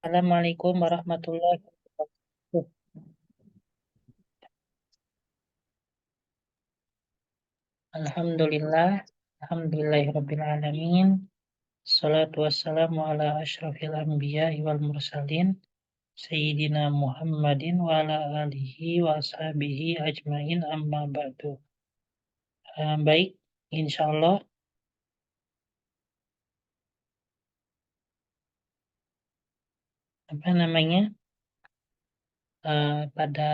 Assalamualaikum warahmatullahi wabarakatuh. Alhamdulillah, alhamdulillahirabbil alamin. Salatu wassalamu ala asyrafil anbiya wal mursalin Sayyidina Muhammadin wa ala alihi wa ashabihi ajmain amma ba'du. Baik, insya Allah apa namanya pada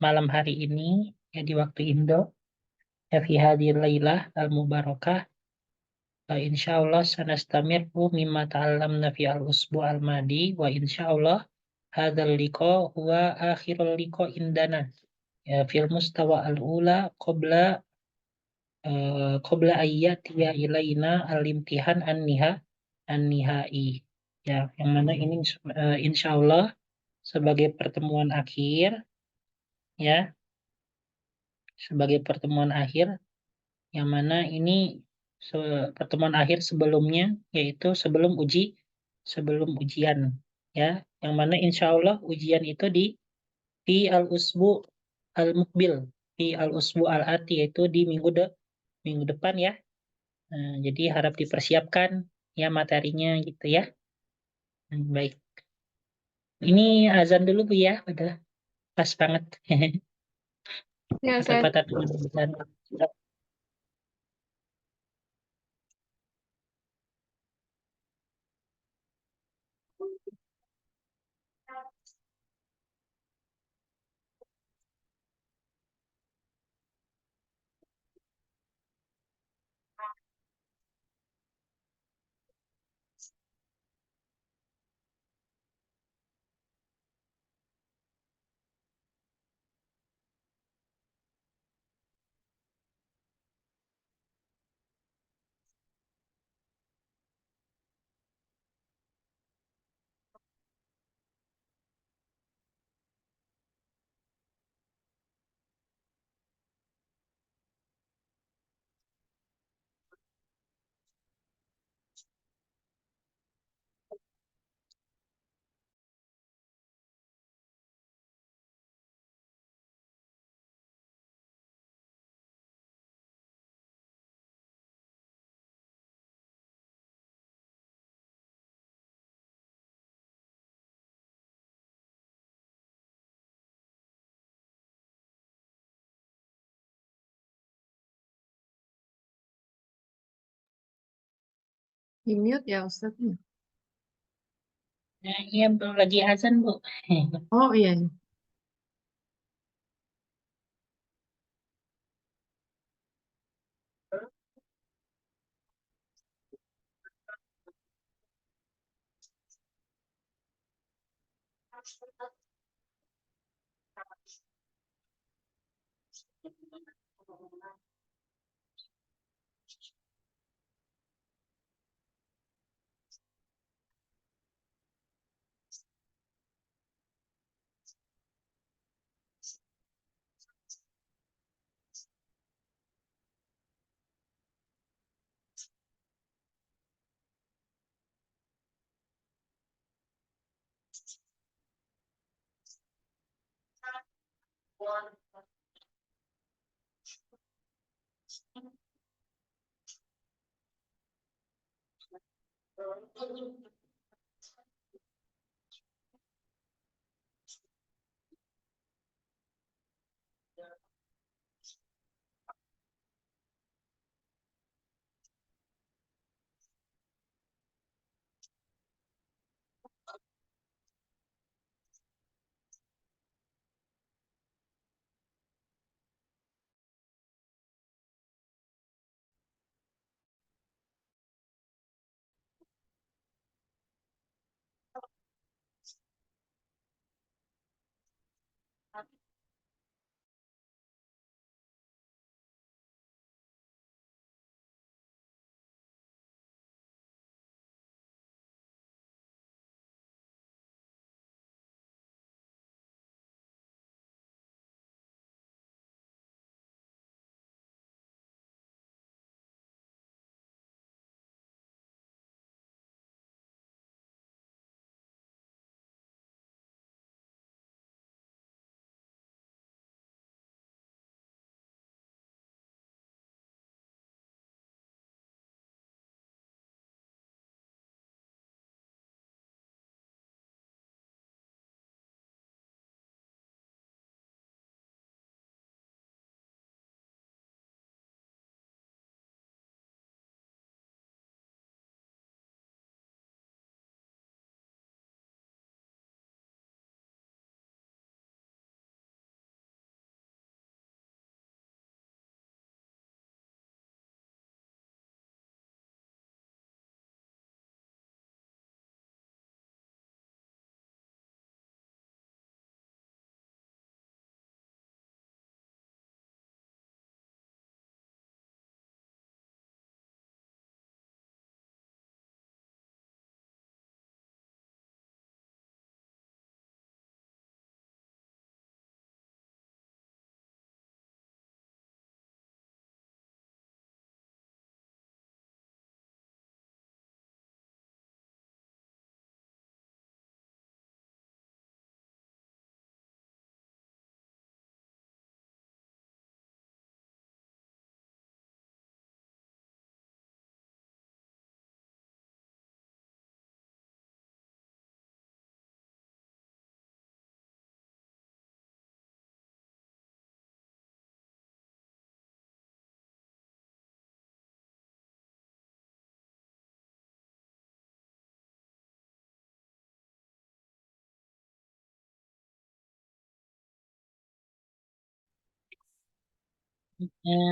malam hari ini ya di waktu Indo ya fi hadhil lailah al mubarakah. Insyaallah sanastamiru mimma ta'allamna fi al-usbu al-madi wa insyaallah hadzal liqa huwa akhirul liqa indana ya fil mustawa al-ula qabla ayyatiya ilaina al-imtihan an-nihai ya yang mana ini insyaallah sebagai pertemuan akhir ya sebagai pertemuan akhir yang mana ini pertemuan akhir sebelumnya yaitu sebelum ujian ya yang mana insya Allah ujian itu di al-usbu al-mukbil di al-usbu al-ati yaitu di minggu depan ya. Jadi harap dipersiapkan ya materinya gitu ya. Baik, ini azan dulu Bu ya, udah pas banget. Ya, saya Kata-kata azan. di mute ya Ustadz. Nah, iya Bu, lagi azan Bu. Oh iya.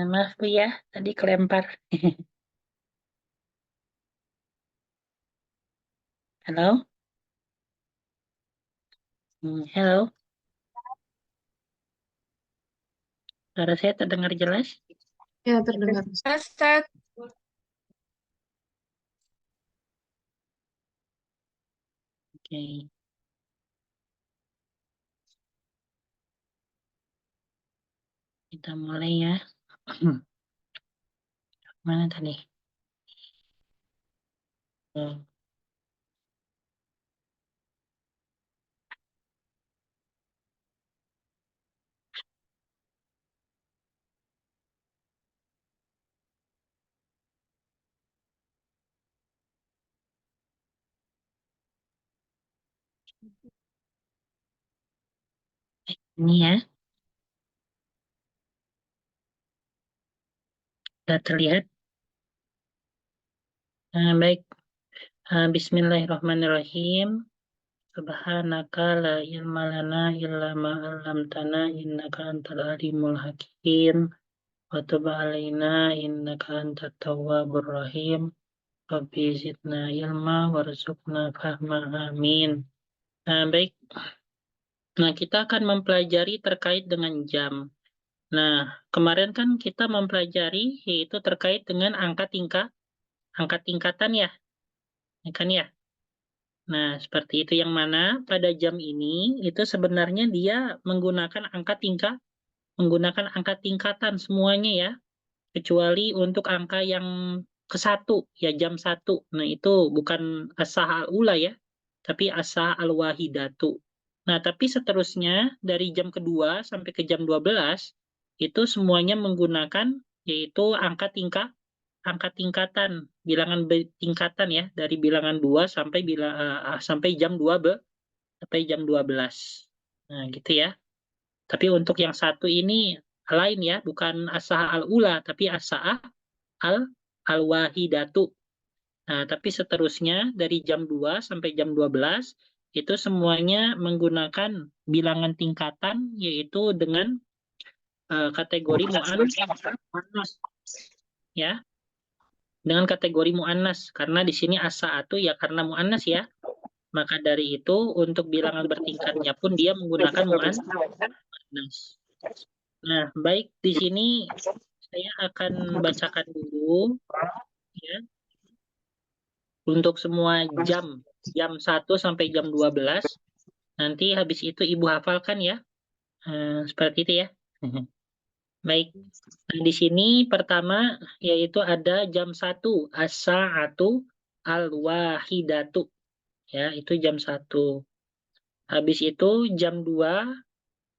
Maaf Bu ya, tadi kelempar. Halo? Halo? Suara saya terdengar jelas? Ya, terdengar. Ustaz. Oke, kita mulai ya. Mana tadi? Oh, ini ya, sudah terlihat. Baik, Bismillahirrahmanirrahim. Subhanaka la ilma lana illa ma 'allamtana innaka antal alimul hakim. Wa tub 'alaina innaka antat tawwabur rahim. Rabbi zidna ilma warzuqna fahma. Amin. Baik. Nah, kita akan mempelajari terkait dengan jam. Nah, kemarin kan kita mempelajari yaitu terkait dengan angka tingkatan ya, kan ya. Nah, seperti itu yang mana pada jam ini itu sebenarnya dia menggunakan angka tingkatan semuanya ya, kecuali untuk angka yang ke satu ya jam satu. Nah, itu bukan as-sah al-ula ya, tapi as-sah al-wahidatu. Nah, tapi seterusnya dari jam kedua sampai ke jam 12 itu semuanya menggunakan yaitu angka tingkatan, tingkatan ya, dari bilangan 2 sampai sampai jam 12. Nah, gitu ya. Tapi untuk yang satu ini lain ya, bukan as-sah al-ula, tapi as-sah al-wahidatu. Nah, tapi seterusnya dari jam 2 sampai jam 12 itu semuanya menggunakan bilangan tingkatan yaitu dengan kategori muannas ya, dengan kategori muannas karena di sini as-sa'atu ya karena muannas ya. Maka dari itu untuk bilangan bertingkatnya pun dia menggunakan muannas. Nah, baik di sini saya akan bacakan dulu ya untuk semua jam 1 sampai jam 12. Nanti habis itu Ibu hafalkan ya. Seperti itu ya. Baik. Nah, di sini pertama yaitu ada jam 1 as-sa'atu al-wahidatu ya, itu jam 1. Habis itu jam 2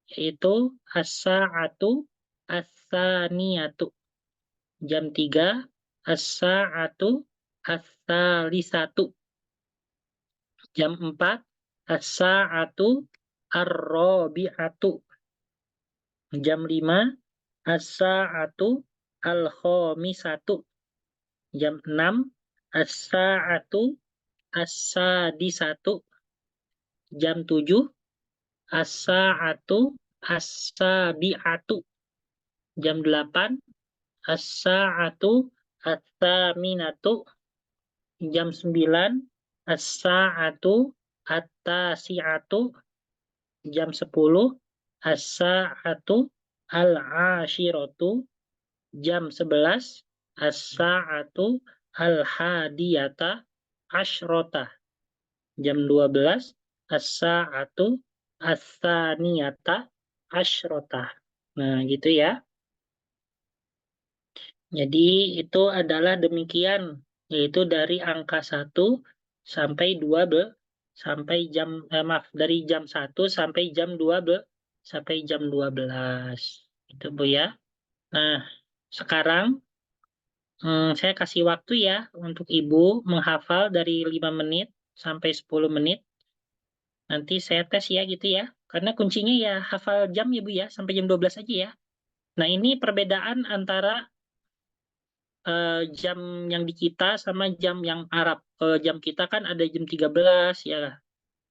yaitu as-sa'atu as-saniyatu. Jam 3 as-sa'atu as-salisatu. Jam 4 as-sa'atu ar-rabi'atu. Jam 5 as-sa'atu al-khamisatu. Jam 6 as-sa'atu as-sadisatu. Jam 7 as-sa'atu as-sabi'atu. Jam 8 as-sa'atu at-taminatu. Jam 9 as-sa'atu at-tasi'atu. Jam 10 as-sa'atu al-ashiratu. Jam 11 as-sa'atu al-hadiyata asyrota. Jam 12 as-sa'atu as-saniyata asyrota. Nah, gitu ya. Jadi itu adalah demikian, yaitu dari angka 1 sampai 12 sampai dari jam 1 sampai jam 12 sampai jam 12. Itu Bu ya. Nah, sekarang saya kasih waktu ya untuk Ibu menghafal dari 5 menit sampai 10 menit. Nanti saya tes ya gitu ya. Karena kuncinya ya hafal jam ya Bu ya, sampai jam 12 aja ya. Nah, ini perbedaan antara jam yang di kita sama jam yang Arab. Jam kita kan ada jam 13 ya,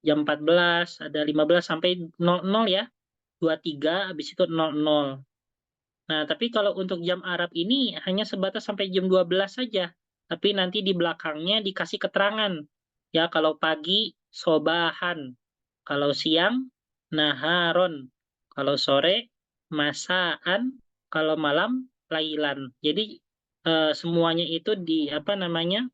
jam 14, ada 15 sampai 00 ya. 23 habis itu 00. Nah, tapi kalau untuk jam Arab ini hanya sebatas sampai jam 12 saja. Tapi nanti di belakangnya dikasih keterangan. Ya, kalau pagi sobahan, kalau siang naharon, kalau sore masaan, kalau malam lailan. Jadi semuanya itu di apa namanya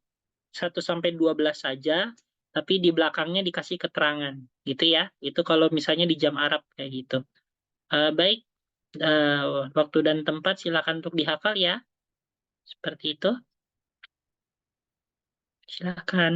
1 sampai 12 saja, tapi di belakangnya dikasih keterangan, gitu ya. Itu kalau misalnya di jam Arab kayak gitu. Baik, eh, waktu dan tempat silakan untuk dihafal ya. Seperti itu, silakan.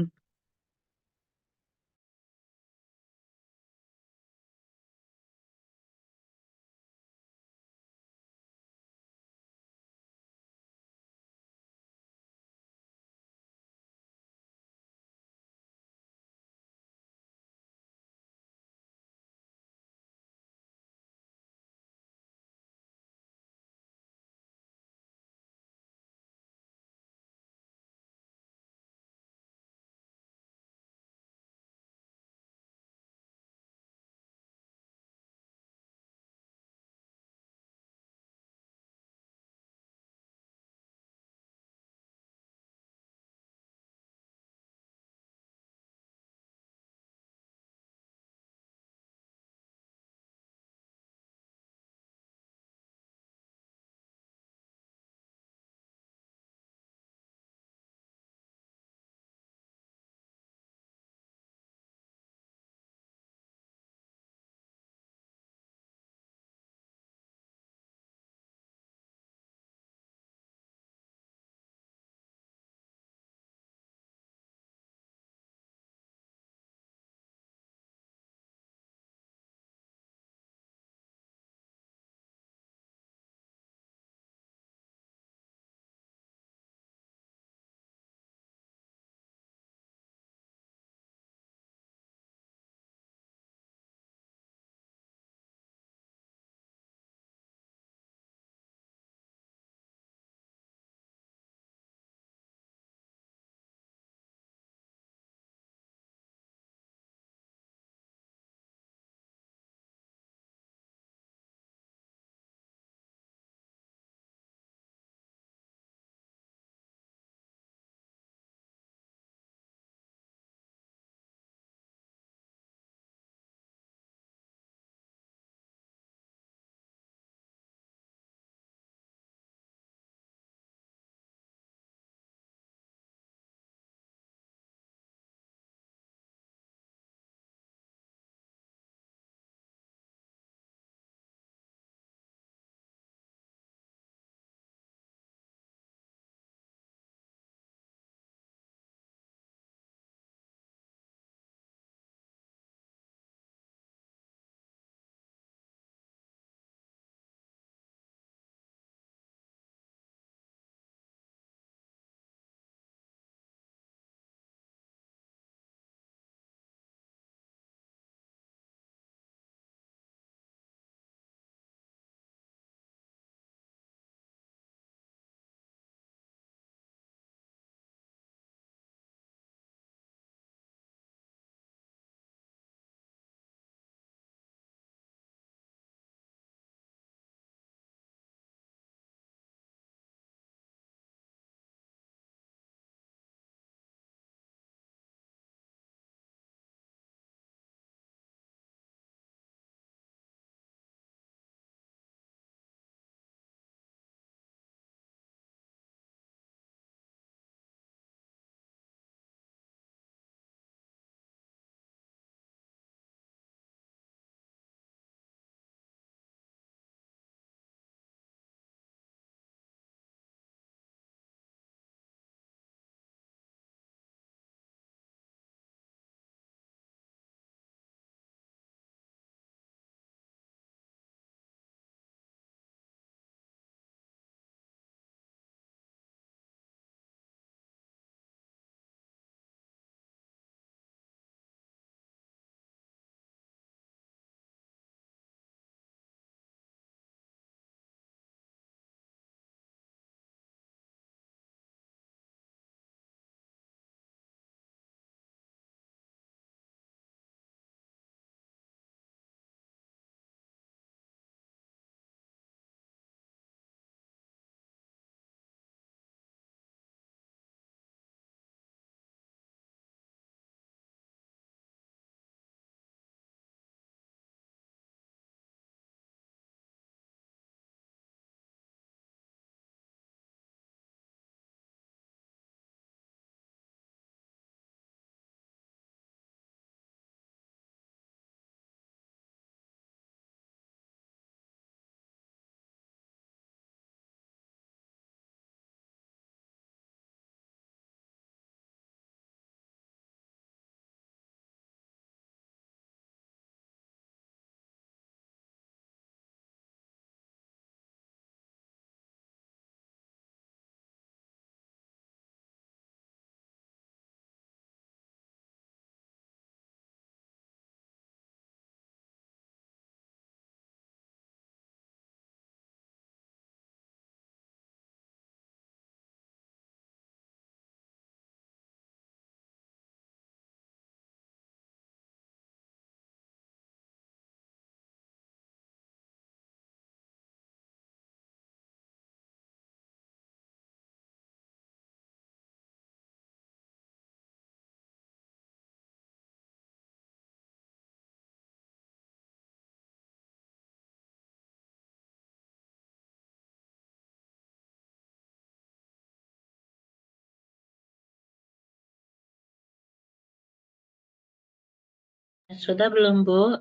Sudah belum, Bu?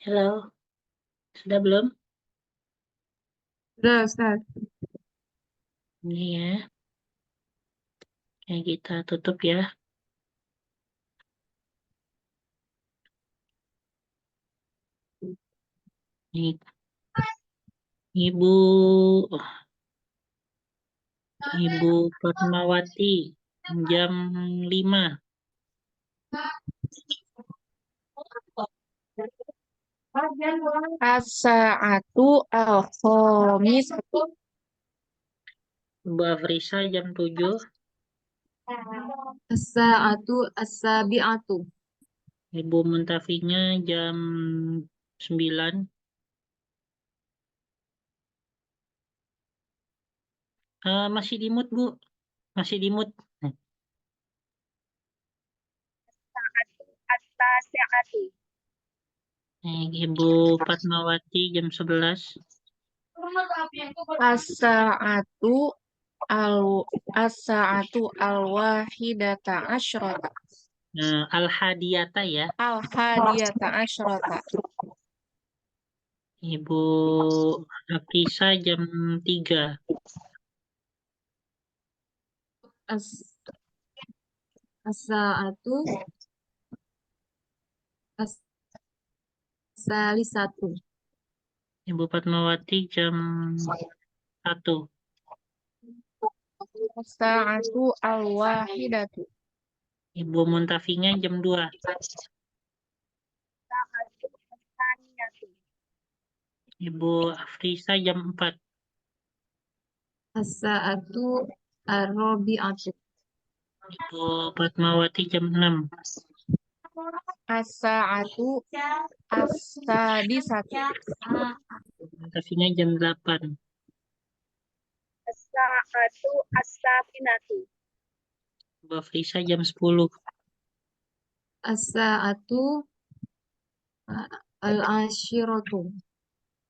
Halo, sudah belum? Sudah, Ustaz. Ini ya, kayak kita tutup ya. Ini, Ibu, Ibu Fatmawati, jam 5. As-sa'atu al-khamisatu. Ibu Afrisa jam 7. As-sa'atu as-sabi'atu. Ibu Muntafinya jam 9. Masih di mood, Bu. Masih di mood. As-tasi'atu. Ibu Fatmawati jam 11. As-sa'atu al as-sa'atu al-wahidata asyrata. Al-Hadiyata ya. Al-hadiyata asyrata. Ibu Afrisa jam 3. As as-sa'atu as-salisatu. Ibu Fatmawati jam 1. As-sa'atu al-wahidatu. Ibu Muntafinya jam 2. Ibu Afrisa jam 4. As-sa'atu ar-rabi'atu. Ibu Fatmawati jam 6. As-sa'atu as-sadisatu. Muntafinya jam 8. As-sa'atu as-safinatu. Ibu Afrisa jam 10. As-sa'atu al-ashiratu.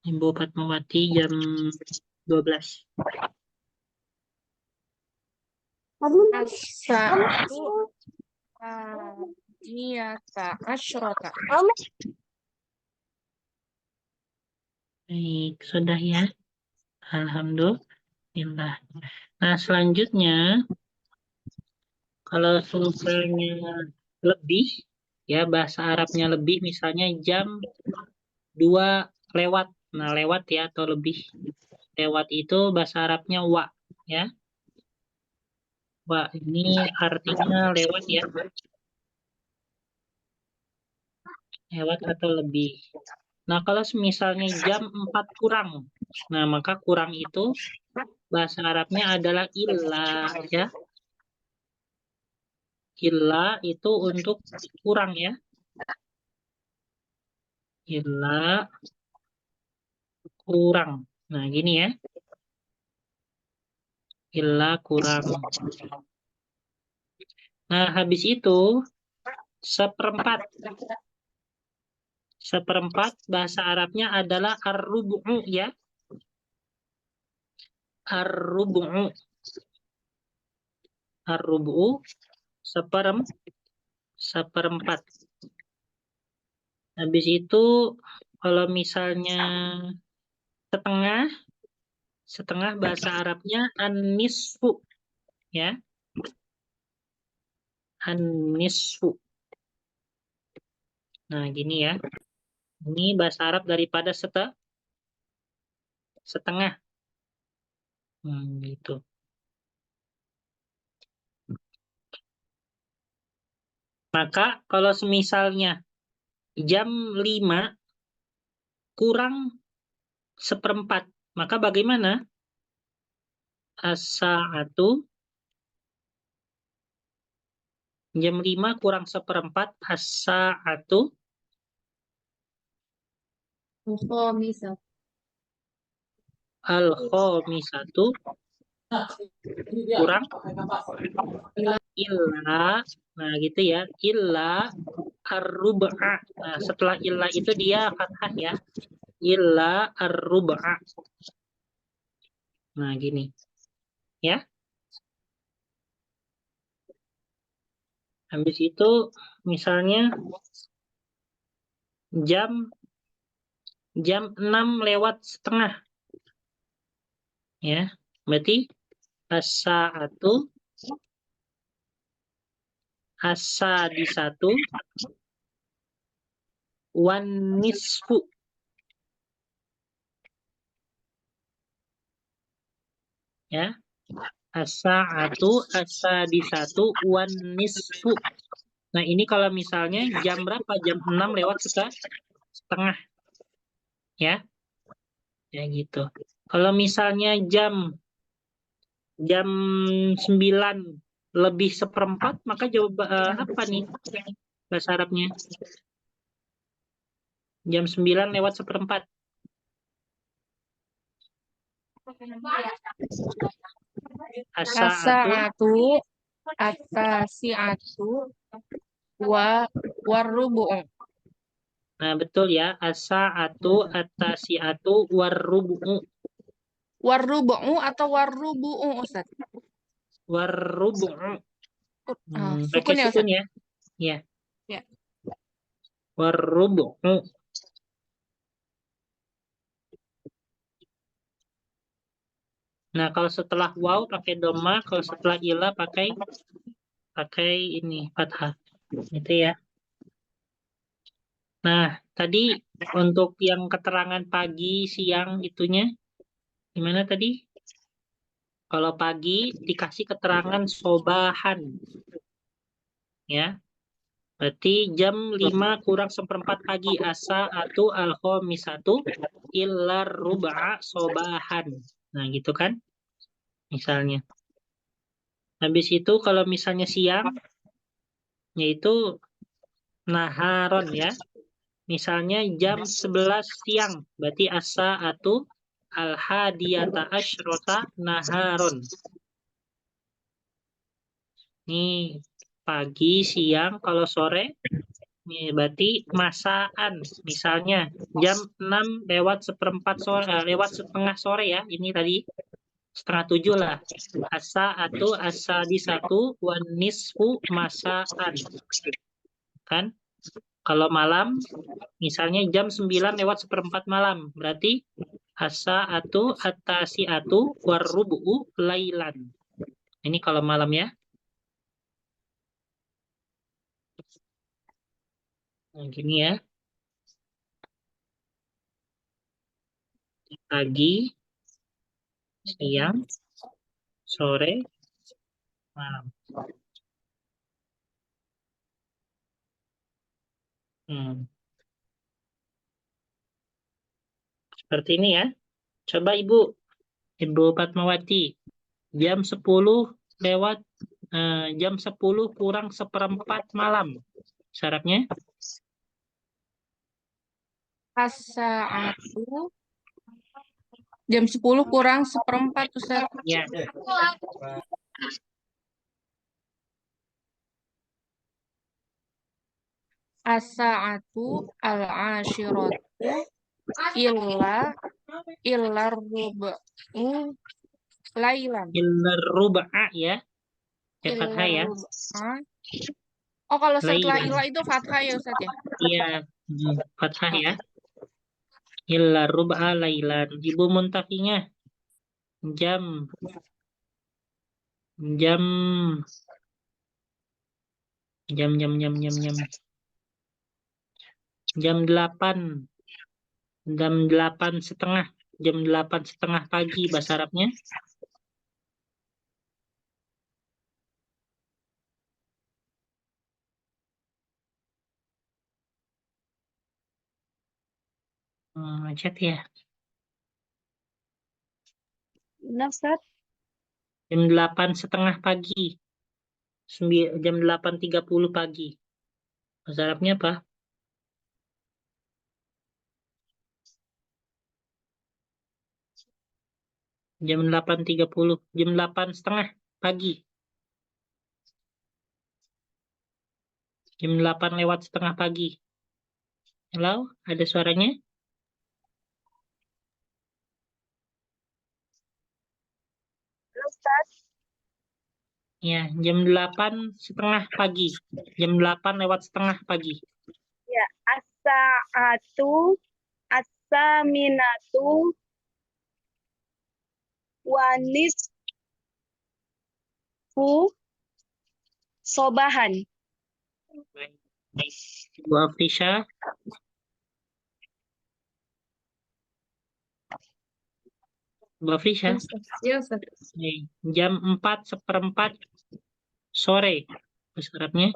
Ibu Fatmawati jam 12. As-sa'atu niyata asyrata. Baik, sudah ya. Alhamdulillah. Nah, selanjutnya kalau misalnya lebih, ya bahasa Arabnya lebih, misalnya jam 2 lewat. Nah, lewat ya atau lebih. Lewat itu bahasa Arabnya wa, ya. Wa ini artinya lewat ya. Lewat atau lebih. Nah, kalau misalnya jam 4 kurang. Nah, maka kurang itu bahasa Arabnya adalah illa, ya. Illa itu untuk kurang ya. Illa kurang. Nah, gini ya. Illa kurang. Nah, habis itu seperempat. Seperempat bahasa Arabnya adalah ar-rubu'u ya. Ar-rubu'u. Ar-rubu'u seperempat. Habis itu kalau misalnya setengah, setengah bahasa Arabnya an-nisfu ya. An-nisfu. Nah, gini ya. Ini bahasa Arab daripada setengah. Gitu. Maka kalau semisalnya jam 5 kurang seperempat, maka bagaimana? As-sa'atu jam 5 kurang seperempat, as-sa'atu Al-khamisatu. al-khamisatu kurang illa, nah gitu ya, illa ar-rub'a. Nah, setelah illa itu dia fathah ya, illa ar-rub'a. Nah, gini ya. Habis itu misalnya jam 6:30. Ya, berarti as-sa'atu di satu wan nisfu. Ya, as-sa'atu di satu wan nisfu. Nah, ini kalau misalnya jam berapa? Jam 6:30. Ya, ya gitu. Kalau misalnya jam 9:04, maka jawab apa nih bahasa Arabnya? Jam 9:04. As-sa'atu. As-sa'atu at-tasi'atu warrubu'u. Nah, betul ya. As-sa'atu at-tasi'atu warrubu'u. Warrubu'u atau warrubu'u, Ustaz? Warrubu'u. Pakai Sukun ya, sukun Ustaz? ya. Ya. Ya. Warrubu'u. Nah, kalau setelah waw pakai doma, kalau setelah ila pakai ini fathah. Itu ya. Nah, tadi untuk yang keterangan pagi, siang itunya gimana tadi? Kalau pagi dikasih keterangan sobahan. Ya. Berarti jam 5:04 pagi. As-sa'atu al-khamisatu illar rub'a sobahan. Nah, gitu kan? Misalnya. Habis itu kalau misalnya siang, yaitu naharon ya. Misalnya jam 11 siang. Berarti as-sa'atu al-hadiyata asyrota naharon. Nih, pagi, siang, kalau sore, nih berarti masaan. Misalnya jam 6:04 sore, lewat setengah sore ya. Ini tadi 6:30 lah. As-sa'atu as-sadisatu wan nisfu masaan. Kan? Kalau malam, misalnya jam 9:04 malam. Berarti as-sa'atu at-tasi'atu warrubu'u lailan. Ini kalau malam ya. Nah, gini ya. Pagi, siang, sore, malam. Hmm. Seperti ini ya. Coba Ibu Fatmawati. Jam 10 lewat jam 10 kurang seperempat malam. Syaratnya? As-sa'atu jam 10 kurang seperempat, Ustaz. Ya. As-sa'atu al-ashiratu illar rub'u lailan. Illar rub'a ya. Ya fathah Illar ya. rub'a. Oh, kalau setelah Lailan. ilah itu fathah ya, Ustaz ya? Iya. Fathah ya. Illar rub'a lailan. Ibu muntakinya jam jam jam 8 jam 8:30 jam 8:30 pagi bahasa Arabnya. Macet ya. Benar, Ustaz. Jam 8:30 pagi. Jam 8:30 pagi. Bahasa Arabnya apa? Jam 8:30. Jam 8:30 pagi. Jam 8:05 pagi. Halo, ada suaranya? Ustaz. Ya, jam 8:30 pagi. Jam 8:05 pagi. Ya, as-sa'atu as-saminatu wa nisfu sobahan. Bu Afrisha. Bu Afrisha. Ya, Ustaz. Nih, jam 4:04 sore. Bahasa Arabnya.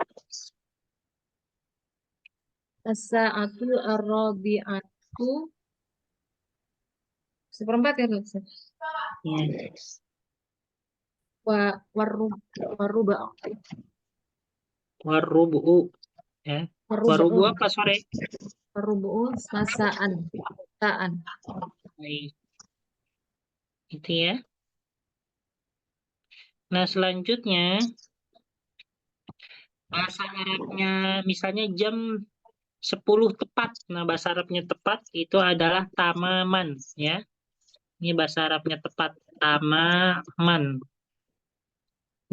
As-sa'atu ar-rabi'atu seperempat ya, Ustaz? Ya. Waruba. Warubu'u. Ya. Warubu Warubu. apa sore? Warubu masaan. Taan. Baik. Itu ya. Nah, selanjutnya bahasa Arabnya misalnya jam 10 tepat. Nah, bahasa Arabnya tepat itu adalah tamaman ya. Ini bahasa Arabnya tepat, tamaman.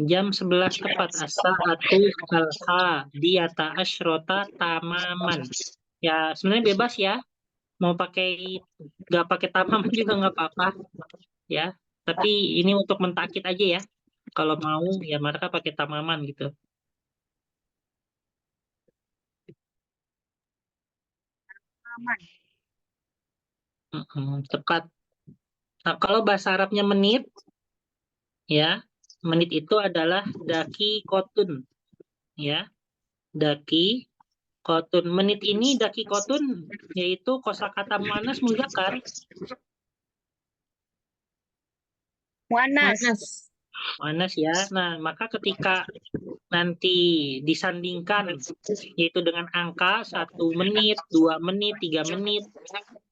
Jam 11 tepat, as-sa'atu al-hadiyata asyrota tamaman. Ya, sebenarnya bebas ya. Mau pakai nggak pakai tamaman juga nggak apa-apa ya. Tapi ini untuk mentakit aja ya. Kalau mau ya mereka pakai tamaman gitu. Aman. Tepat. Nah, kalau bahasa Arabnya menit ya, menit itu adalah daki kotun ya. Daki kotun. Menit ini daki kotun yaitu kosakata muannas muzakkar. Muannas. Muannas ya. Nah, maka ketika nanti disandingkan yaitu dengan angka 1 menit, 2 menit, 3 menit,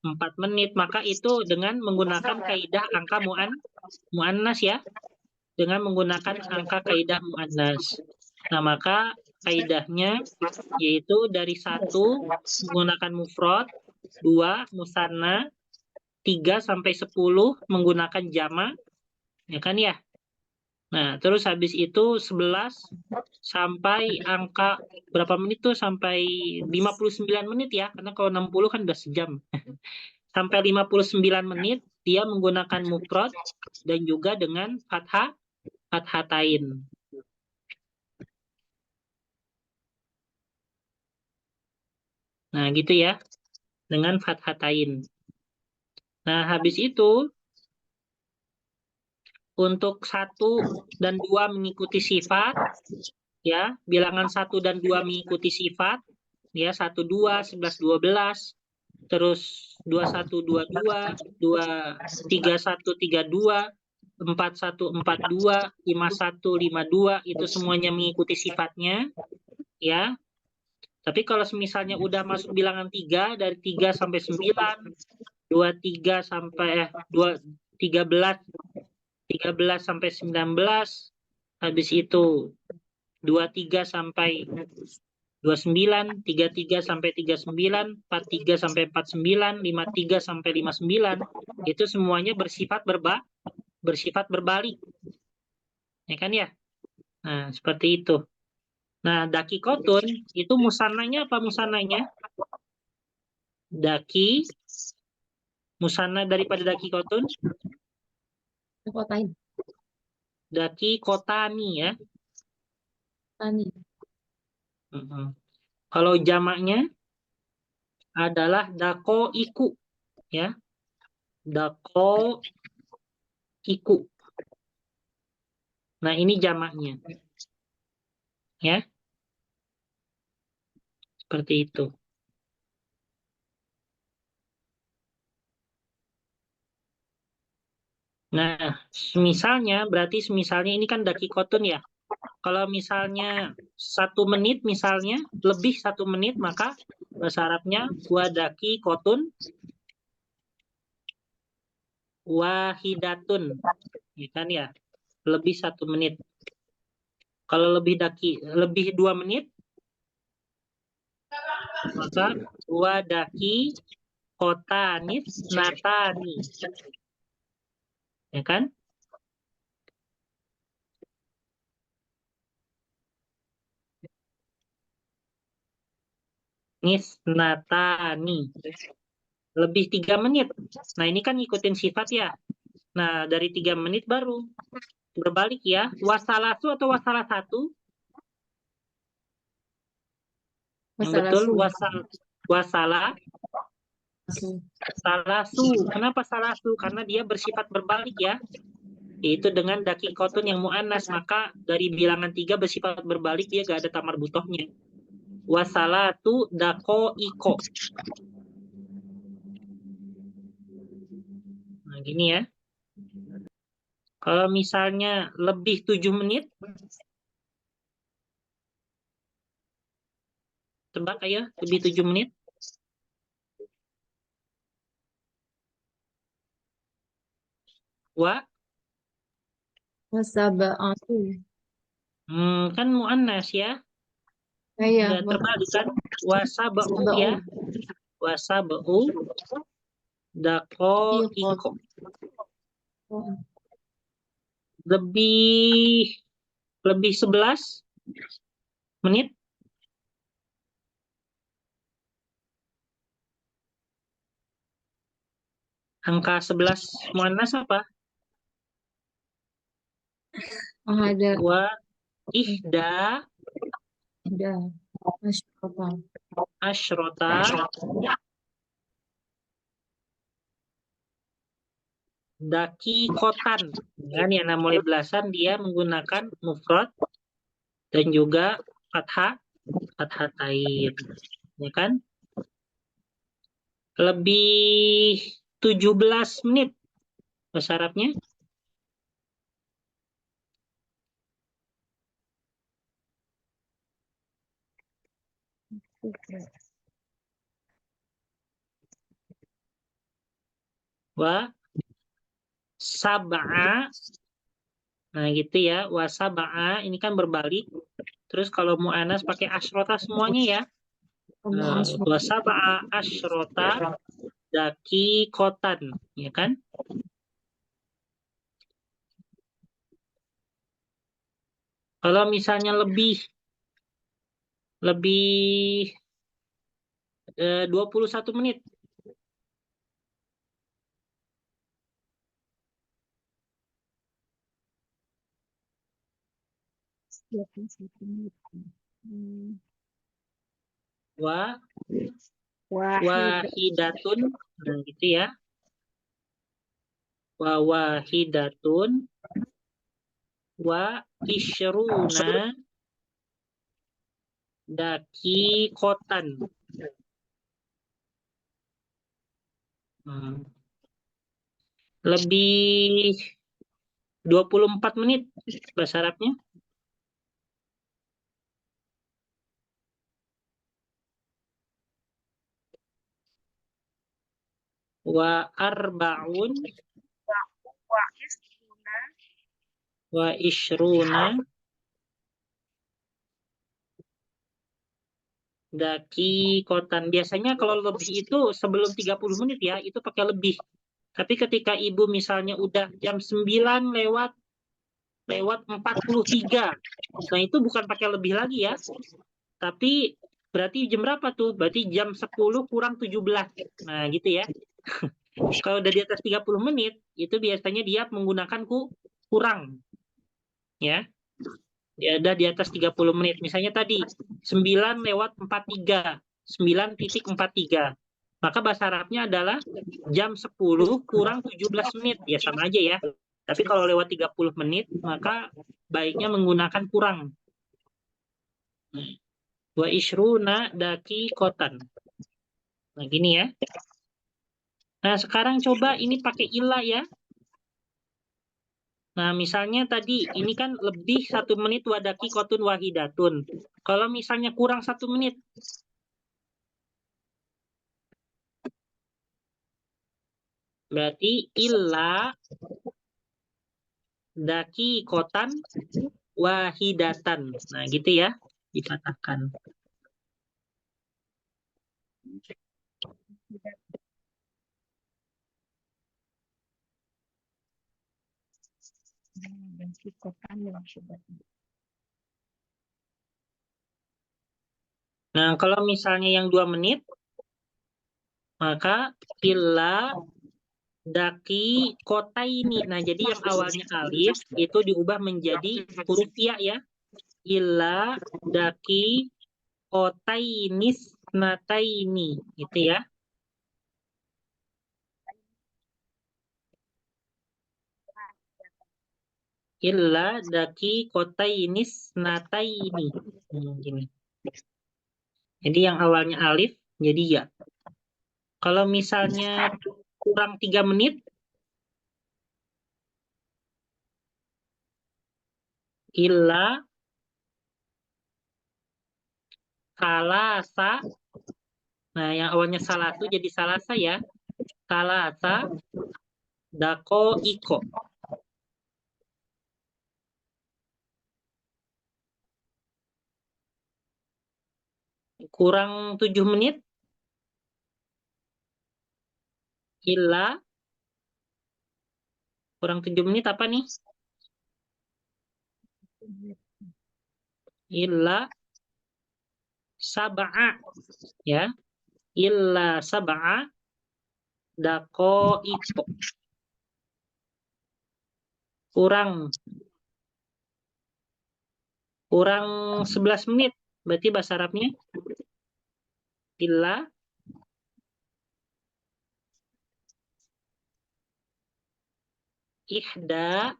4 menit, maka itu dengan menggunakan kaidah angka muannas ya. Dengan menggunakan angka kaidah muannas. Nah, maka kaidahnya yaitu dari 1 menggunakan mufrad, 2 musanna, 3 sampai 10 menggunakan jama, ya kan ya. Nah, terus habis itu 11 sampai angka berapa menit tuh sampai 59 menit ya, karena kalau 60 kan udah sejam. Sampai 59 menit dia menggunakan mufrad dan juga dengan fathatain. Nah, gitu ya. Dengan fathatain. Nah, habis itu untuk 1 dan 2 mengikuti sifat ya, bilangan 1 dan 2 mengikuti sifat ya, 1 2 11 12, terus 21 22, 3 1 32, 4 1 42, 5 1 52 itu semuanya mengikuti sifatnya ya. Tapi kalau misalnya udah masuk bilangan 3 dari 3 sampai 9, 23 sampai 13 sampai 19, habis itu 23 sampai 29, 33 sampai 39, 43 sampai 49, 53 sampai 59, itu semuanya bersifat berbalik. Ya kan ya? Nah, seperti itu. Nah, daki kotun itu musananya apa musananya? Daki musanna daripada daki kotun? Kotain. Daki kotani ya. Tani. Kalau jamaknya adalah dako iku ya. Dako iku. Nah, ini jamaknya. Ya. Seperti itu. Nah, misalnya ini kan daki kotun ya. Kalau misalnya 1 menit misalnya, lebih 1 menit, maka bahasa Arabnya wadaki kotun wahidatun. Ya kan ya? Lebih 1 menit. Kalau lebih 2 menit, maka wadaki kotanis natani. Ya kan? Nisnatani. Lebih 3 menit. Nah, ini kan ngikutin sifat ya. Nah, dari 3 menit baru berbalik ya. Wasalasu atau wasala satu? Yang betul Wasalasu. wasala Su. salasu. Kenapa salasu? Karena dia bersifat berbalik ya. Yaitu dengan dakikotun yang mu'annas. Maka dari bilangan 3 bersifat berbalik, dia gak ada tamar butohnya. Wasalatu dako iko. Nah, gini ya. Kalau misalnya lebih 7 menit, tebak ayo, lebih 7 menit. Wa, Wasaba'atu. kan mu'annas ya. Iya, Udah terbalik kan. Wasaba'u ya. wasaba'u. Wasaba'u dako Ikot. iko. Lebih lebih 11 menit. Angka 11 muannas apa? Ada. Wa ihda Ada. Masyarakat. asyrota daki kotan. Kan yang mulai belasan dia menggunakan mufrad dan juga fathatain. Ya kan? Lebih 17 menit bahasa Arabnya. Wa sab'a. Nah, gitu ya. Wa sab'a ini kan berbalik. Terus kalau mu'anas pakai asyrota semuanya ya. Nah, wa sab'a asyrota daki kotan, ya kan? Kalau misalnya lebih lebih 21 menit. Wa wahidatun, nah gitu ya. Wa wahidatun wa isyruna daki kotan. Hmm. Lebih 24 menit bahasa Arabnya. Wa arbaun wa isyruna daki kotan. Biasanya kalau lebih itu sebelum 30 menit ya, itu pakai lebih. Tapi ketika ibu misalnya udah jam 9 lewat lewat 43. Nah, itu bukan pakai lebih lagi ya. Tapi berarti jam berapa tuh? Berarti jam 10 kurang 17. Nah, gitu ya. Kalau udah di atas 30 menit, itu biasanya dia menggunakan kurang. Ya. Dia ada di atas 30 menit. Misalnya tadi 9 lewat 43. 9.43. Maka bahasa Arabnya adalah jam 10 kurang 17 menit. Ya sama aja ya. Tapi kalau lewat 30 menit, maka baiknya menggunakan kurang. Wa ishruna daki kotan. Nah, gini ya. Nah, sekarang coba ini pakai ilah ya. Nah, misalnya tadi ini kan lebih 1 menit wadaki kotun wahidatun. Kalau misalnya kurang 1 menit, berarti ilah daki kotan wahidatan. Nah, gitu ya. Dipatahkan. Nah, kalau misalnya yang 2 menit, maka illa daki kota ini. Nah, jadi yang awalnya alif itu diubah menjadi huruf ya ya. Illa daki kotainis nataini. Gitu ya. Illa daki kotainis nataini. Gini. Jadi yang awalnya alif jadi ya. Kalau misalnya kurang 3 menit, illa salasa. Nah, yang awalnya salatu jadi salasa ya. Salasa dako iko. Kurang 7 menit, illa. Kurang 7 menit apa nih? Illa saba'a. Ya. Illa saba'a dako iko. Kurang. Kurang 11 menit. Berarti bahasa Arabnya illa ihda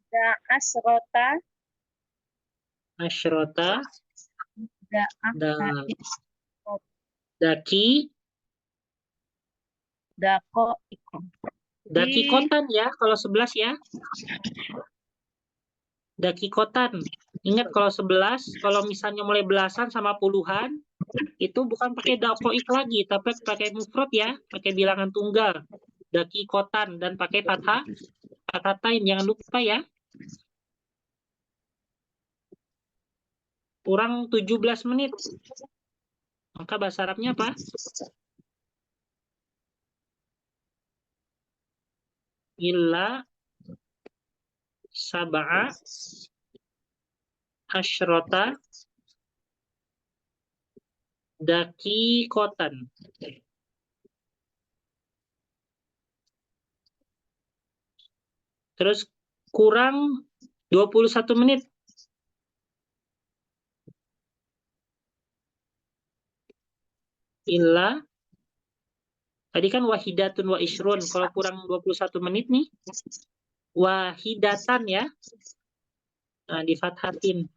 Da asrota. asyrota Da da, akta. daki Dako iko. daki kotan ya kalau 11 ya. Daki kotan. Ingat kalau 11, kalau misalnya mulai belasan sama puluhan, itu bukan pakai dakoik lagi, tapi pakai mufrad ya, pakai bilangan tunggal. Daki kotan dan pakai fathah, katatain jangan lupa ya. Kurang 17 menit. Maka bahasa Arabnya apa? Illa saba'a asyrota daki kotan. Terus kurang 21 menit. Illa, tadi kan wahidatun wa isrun. Kalau kurang 21 menit nih, wahidatan ya. Nah, di fathatin.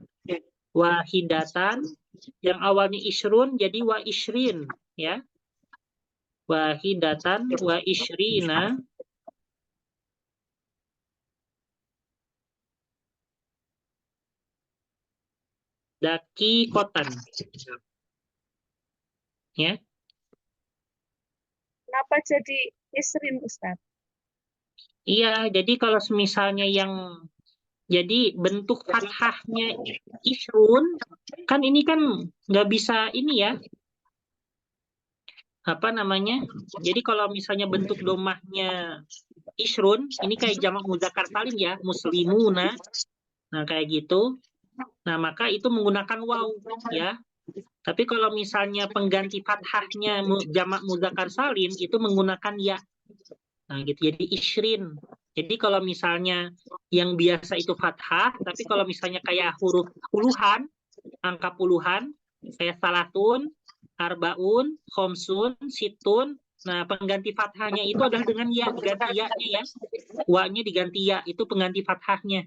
Wahidatan, yang awalnya isrun jadi wa isrin ya. Wahidatan wa isrina daki kotan. Ya. Kenapa jadi isrin, Ustaz? Iya, jadi kalau misalnya yang jadi bentuk fathahnya isrun, kan ini kan nggak bisa ini ya, apa namanya? Jadi kalau misalnya bentuk domahnya isrun, ini kayak jamak muzakkar salim ya, muslimuna. Nah, kayak gitu. Nah, maka itu menggunakan waw ya. Tapi kalau misalnya pengganti fathahnya jamak muzakkar salim itu menggunakan ya. Nah, gitu. Jadi isrin. Jadi kalau misalnya yang biasa itu fathah, tapi kalau misalnya kayak huruf puluhan, angka puluhan, kayak salatun, arbaun, khomsun, situn. Nah, pengganti fathahnya itu adalah dengan ya, diganti ya-nya ya. Wa-nya diganti ya, itu pengganti fathahnya.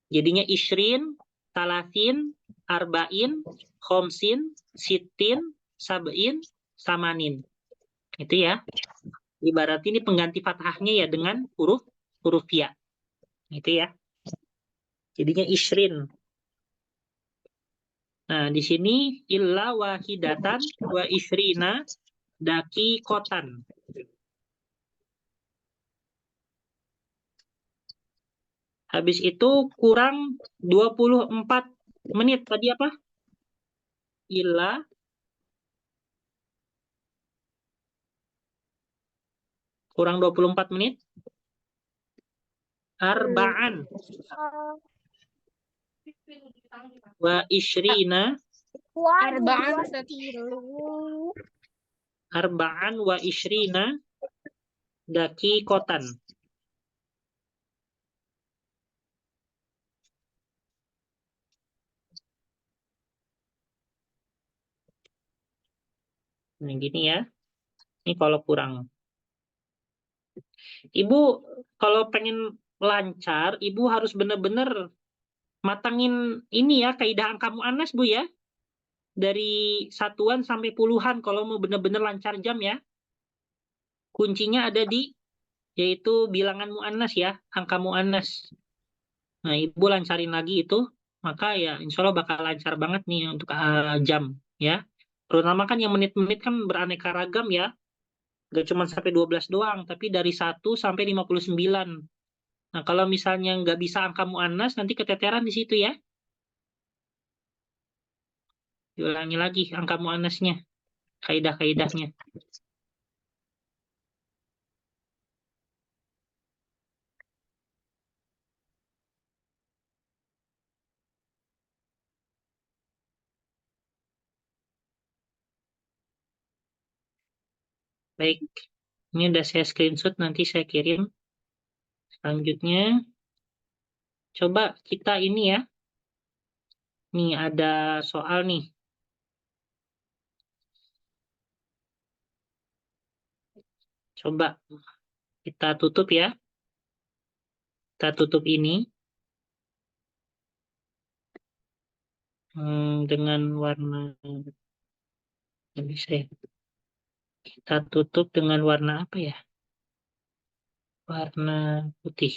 Jadinya isrin, salasin, arba'in, khomsin, sitin, sab'in, samanin. Itu ya. Ibarat ini pengganti fathahnya ya dengan huruf ya. Itu ya. Jadinya isrin. Nah, di sini illa wahidatan wa isrina daki kotan. Habis itu kurang 24 menit. Tadi apa? Illa kurang 24 menit. Arba'an wa isrina Arba'an tatilu. Arba'an wa ishrina daqiqatan. Nah, gini ya. Ini kalau kurang. Ibu, kalau pengen lancar, Ibu harus benar-benar matangin ini ya, kaidah angka muannas, Bu ya. Dari satuan sampai puluhan kalau mau benar-benar lancar jam ya. Kuncinya ada di yaitu bilangan muannas ya, angka muannas. Nah, Ibu lancarin lagi itu, maka ya insya Allah bakal lancar banget nih untuk jam ya. Terutama kan yang menit-menit kan beraneka ragam ya. Gak cuma sampai 12 doang, tapi dari 1 sampai 59. Nah, kalau misalnya nggak bisa angka muannas, nanti keteteran di situ ya. Diulangi lagi angka muannasnya, kaidah-kaidahnya. Baik, ini udah saya screenshot, nanti saya kirim. Selanjutnya, coba kita ini ya. Nih ada soal nih. Coba kita tutup ya. Kita tutup ini dengan warna nggak bisa ya. Kita tutup dengan warna apa ya? Warna putih.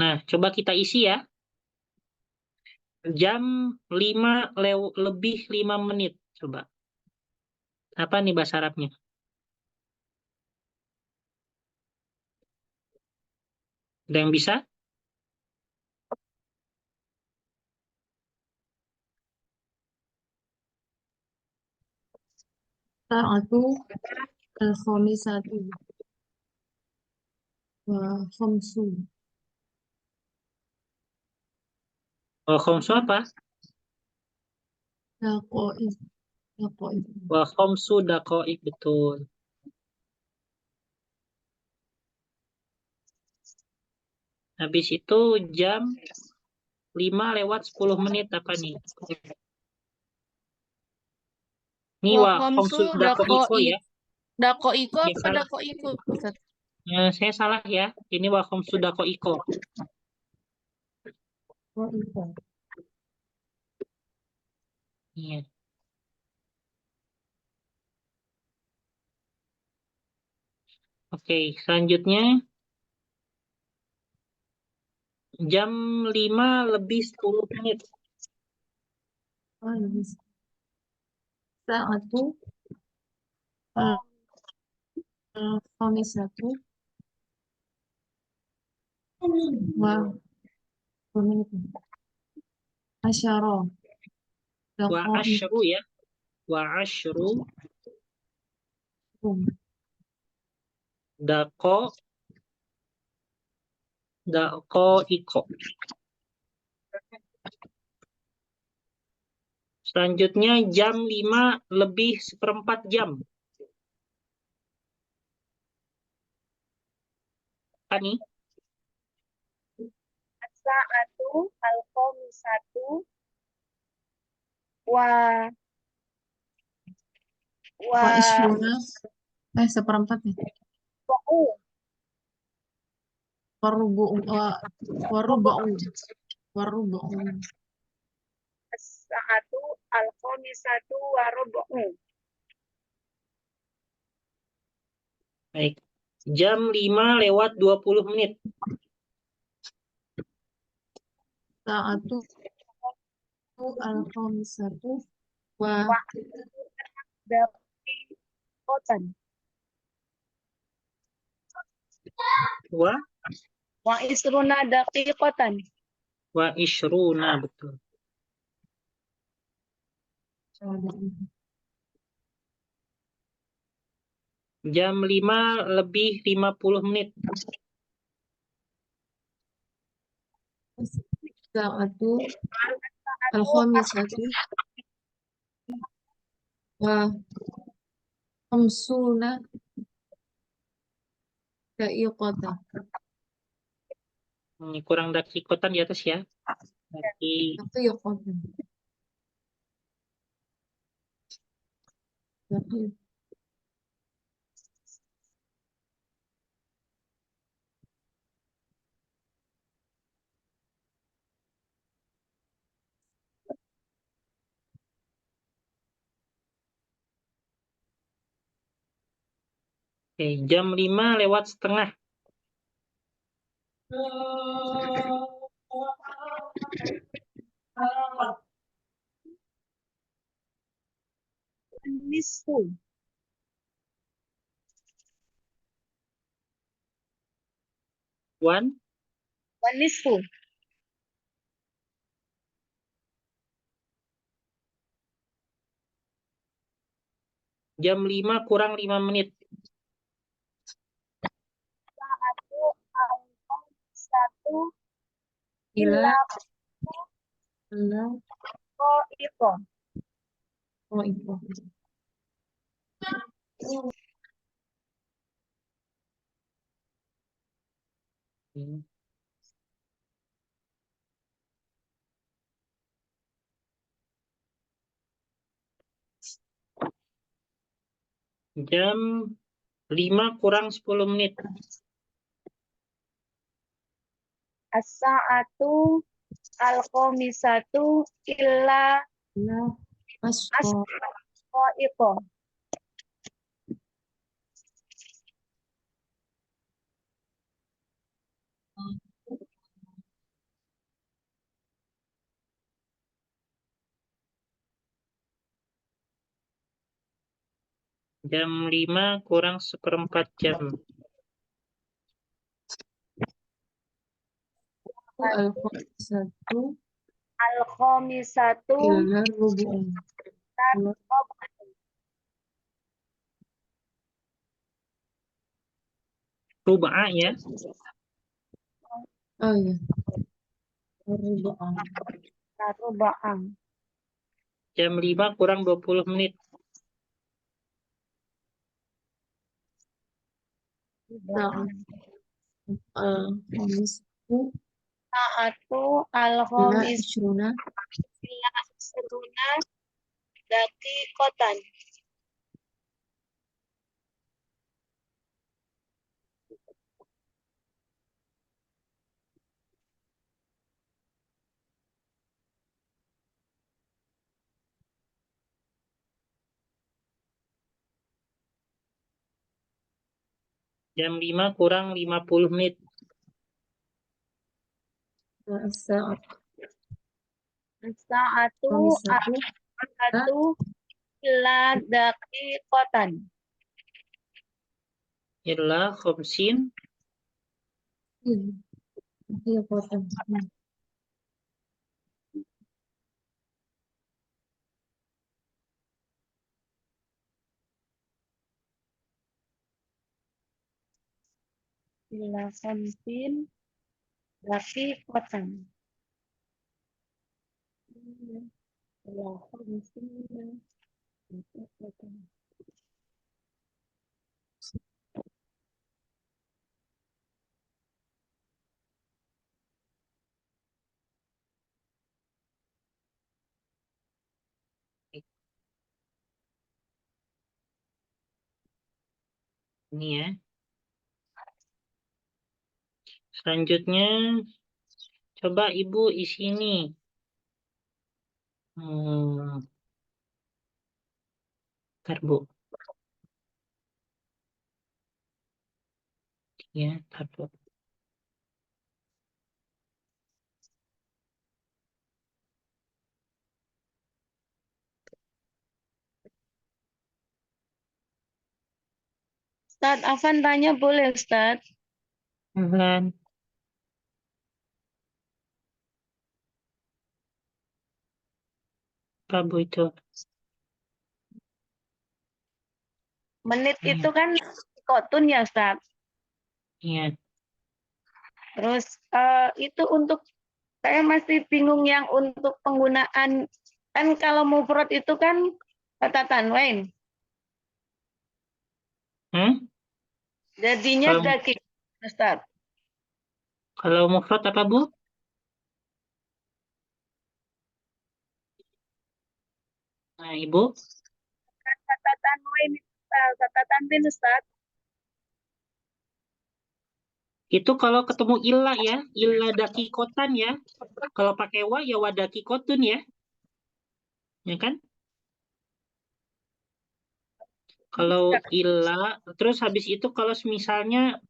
Nah, coba kita isi ya. Jam 5 lebih 5 menit. Coba. Apa nih bahasa Arabnya? Ada yang bisa? Sa'atu al-khamisatu wa khamsu. Oh, khamsu apa? Daqa'iq. Daqa'iq. Wa khamsu daqa'iq, betul. Habis itu jam 5 lewat 10 menit apa nih? Ini Wa wa khamsu khamsu daqa'iqo daqa'iq. ya. Daqa'iqo Ya apa salah. daqa'iqo, Ustaz? Saya salah ya. Ini wa khamsu daqa'iqo. Oh, iya. Iya. Oke, selanjutnya jam 5 lebih 10 menit. Oh, iya. Sa'atu al-khamisatu wa asyara Wa daqa'iq. asyru ya. Wa asyru daqa'iqo. Selanjutnya jam 5 lebih 1/4 jam. Apa nih? As-sa'atu al-khamisatu wa wa Wa ishruna. Seperempat ya. wa'u Warubu'u. Warubu'u. Warubu'u. as-sa'atu al-khamisatu wa rubu'u. Baik. Jam 5 lewat 20 menit. Sa'atu al-khamisatu wa Wa daqiqatan. Wa Wa isruna daqiqatan. wa ishruna, betul. Jam 5 lebih 50 menit. Sa'atu Al-khamisatu wa khamsuna daqiqatan. Ini kurang dakikotan di atas ya. Berarti Daqiqatan. Daqiq. oke, jam 5 lewat setengah. Nisfu. Wan, Wanisfu. jam 5 kurang 5 menit. Sa'atu al-khamisatu Ila illa ila qa'iqah. oh itu. Jam 5 kurang 10 menit. As-sa'atu al-khamisatu illa Ila asqa qa'iqah. Jam 5 kurang seperempat jam. al-khamisatu Al-khamisatu ila rubu'un. Rubah ya. Oh iya. Rubu'un. Ruba'an. Jam 5 kurang 20 menit. Al-khamisatu Sa'atu ila al-khamis ishruna illa isruna daqiqatan. Jam 5 kurang 50 menit. as-sa'atu Sa'atu khamisatu al-khamisatu illa daqiqatan. Illa khamsin daqiqatan. Illa khamsin daqiqatan. Illa khamsin daqiqatan. ini ya. Selanjutnya coba Ibu isi ini. Ntar Bu. Ya, ntar Bu. Ustaz, Afan tanya boleh Ustaz? Dan apa Bu itu? Menit Iya. itu kan kotun ya Ustaz. Iya. Terus itu untuk Saya masih bingung yang untuk penggunaan, kan kalau mufrad itu kan kata tanwin. Jadinya Kalau daki, Ustaz. kalau mufrad apa, Bu? Nah, Ibu, Kata tanwin, kata tanwin, Ustaz. itu kalau ketemu illa ya, illa dakikotan ya. Kalau pakai wa ya wadakikotun ya. Ya kan? Kalau illa, terus habis itu kalau misalnya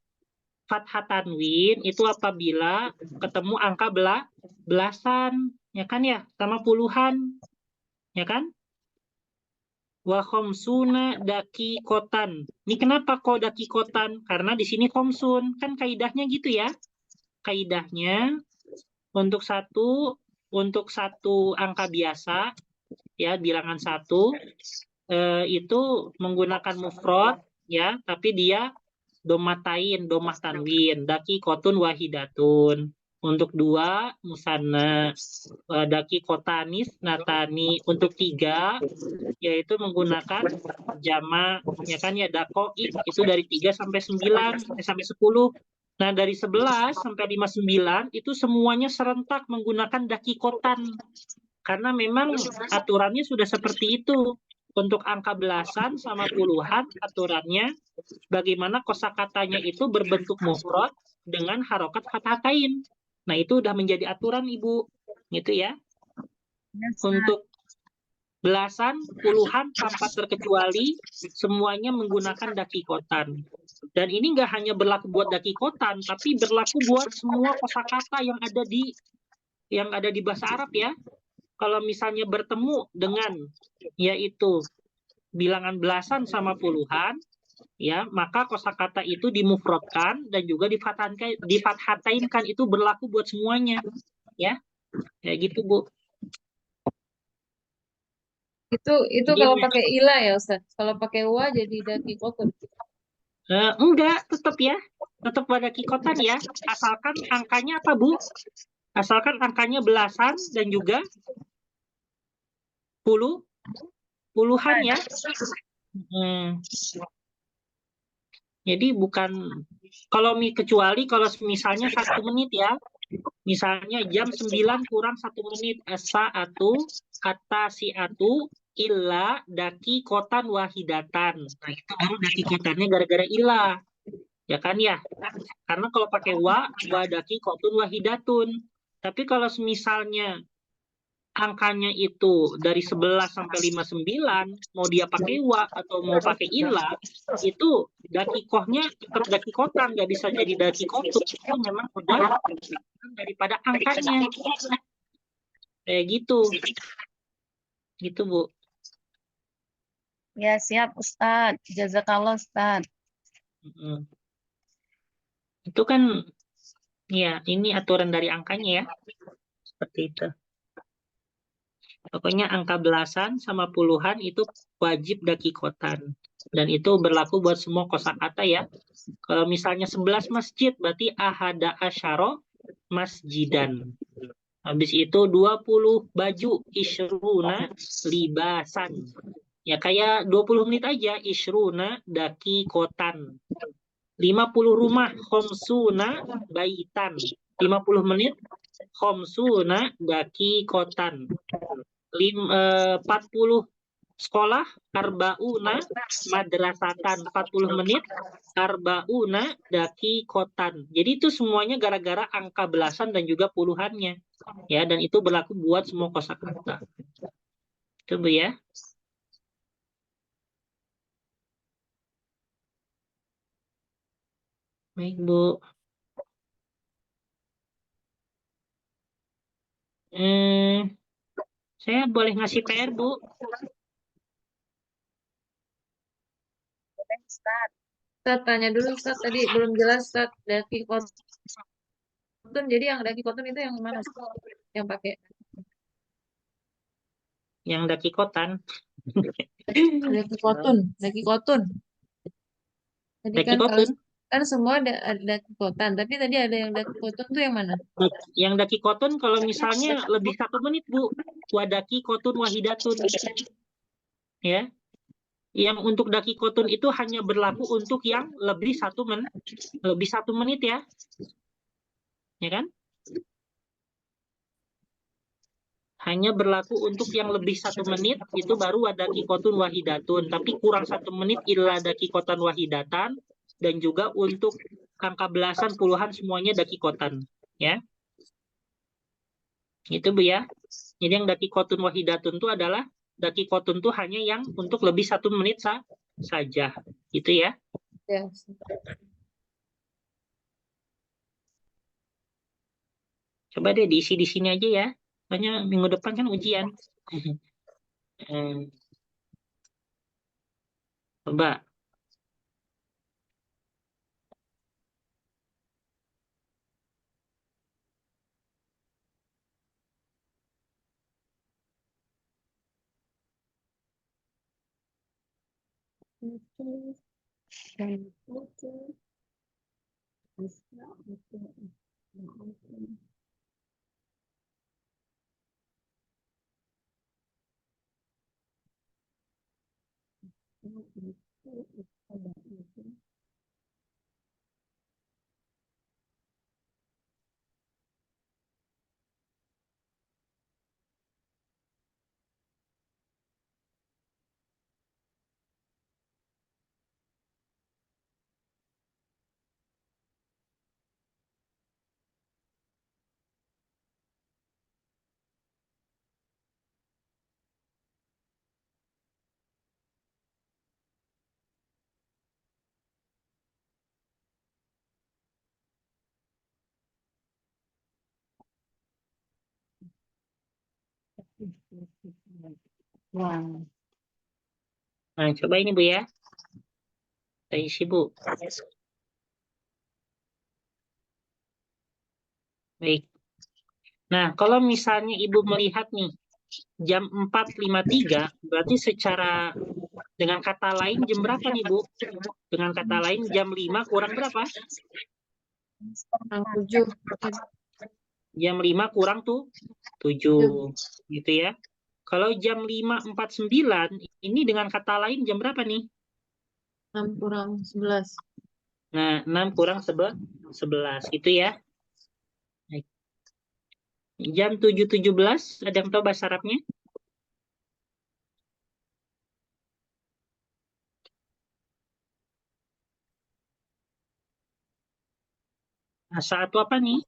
fathah tanwin itu apabila ketemu angka belasan, ya kan ya, sama puluhan, ya kan? Wa khomsuna dakikotan. Ini kenapa kok dakikotan? Karena di sini khomsun, kan kaidahnya gitu ya. Kaidahnya untuk satu angka biasa ya bilangan satu itu menggunakan mufrad ya, tapi dia domah tanwin, daki kotun wahidatun. Untuk dua musanna, daki kotanis natani. Untuk tiga yaitu menggunakan jama, ya kan ya, dakoik itu dari 3 sampai 9 sampai 10. Nah, dari 11 sampai 59 itu semuanya serentak menggunakan dakikotan. Karena memang aturannya sudah seperti itu. Untuk angka belasan sama puluhan aturannya bagaimana kosakatanya itu berbentuk mufrad dengan harokat fathatain. Nah, itu udah menjadi aturan, Ibu. Gitu ya. Untuk belasan, puluhan, tanpa terkecuali, semuanya menggunakan dakikotan. Dan ini nggak hanya berlaku buat dakikotan, tapi berlaku buat semua kosakata yang ada di bahasa Arab ya. Kalau misalnya bertemu dengan yaitu bilangan belasan sama puluhan, ya maka kosakata itu dimufradkan dan juga difathatainkan, itu berlaku buat semuanya, ya. Kayak gitu, Bu. Itu Jadi kalau pakai ila ya Ustaz. Kalau pakai wa jadi dakikotun. enggak, tetap ya. Tetap pada kikotan ya. Asalkan angkanya apa, Bu? Asalkan angkanya belasan dan juga puluhan ya. Jadi bukan kecuali kalau misalnya 1 menit ya. Misalnya jam 9 kurang 1 menit, as-sa'atu at-tasi'atu illa daki kotan wahidatan. Nah, itu baru daki kotannya gara-gara illa. Ya kan ya? Karena kalau pakai wa daki kotun wahidatun. Tapi kalau misalnya angkanya itu dari 11 sampai 59, mau dia pakai wa atau mau pakai illa, itu dakikohnya tetap dakikotan, nggak bisa jadi dakikotun. Itu memang udah daripada angkanya. Kayak gitu. Gitu, Bu. Ya, siap, Ustaz. Jazakallah, Ustaz. Itu kan, ya, ini aturan dari angkanya ya. Seperti itu. Pokoknya angka belasan sama puluhan itu wajib dakikotan. Dan itu berlaku buat semua kosakata ya. Kalau misalnya 11 masjid, berarti ahada asyaro masjidan. Habis itu 20 baju, isyruna libasan. Ya kayak 20 menit aja, isyruna dakikotan. 50 rumah, khomsuna baitan. 50 menit, khomsuna dakikotan. 40 sekolah, arbauna madrasatan. 40 menit, arbauna dakikotan. Jadi itu semuanya gara-gara angka belasan dan juga puluhannya. Ya, dan itu berlaku buat semua kosakata. Itu, Bu ya. Baik, Bu. Saya boleh ngasih PR, Bu? Boleh, Ustaz. Ustaz tanya dulu Ustaz tadi belum jelas Ustaz dakikotun. Jadi yang dakikotun itu yang mana Ustaz? Yang pakai Yang dakikotan. dakikotun. Tadi kan kalau Dakikotun. Kan semua ada daki kotan, tapi tadi ada yang daki koton tuh yang mana? Yang daki koton kalau misalnya lebih 1 menit, Bu. Wadaki kotun wahidatun. Ya. Yang untuk daki kotun itu hanya berlaku untuk yang lebih 1 menit ya. Ya kan? Hanya berlaku untuk yang lebih 1 menit, itu baru wadaki kotun wahidatun. Tapi kurang 1 menit illa daki kotan wahidatan, dan juga untuk angka belasan, puluhan, semuanya daki kotan. Ya, itu Bu ya. Jadi yang daki kotun wahidatun itu adalah daki kotun itu hanya yang untuk lebih 1 menit saja. Itu ya. Ya. Coba deh diisi di sini aja ya. Soalnya minggu depan kan ujian. Hmm, Coba. Wow. Nah, coba ini Bu ya. Kita isi Bu. Baik. Nah, kalau misalnya Ibu melihat nih, jam 4.53, berarti secara dengan kata lain jam berapa nih Bu? Dengan kata lain jam 5 kurang berapa? Kurang 7. Jam 5 kurang tuh 7. Gitu ya. Kalau jam 5.49, ini dengan kata lain jam berapa nih? 6 kurang 11. Nah, 6 kurang 11. Itu ya. Baik. Jam 7.17, ada yang tahu bahasa Arabnya? Asa atau apa nih?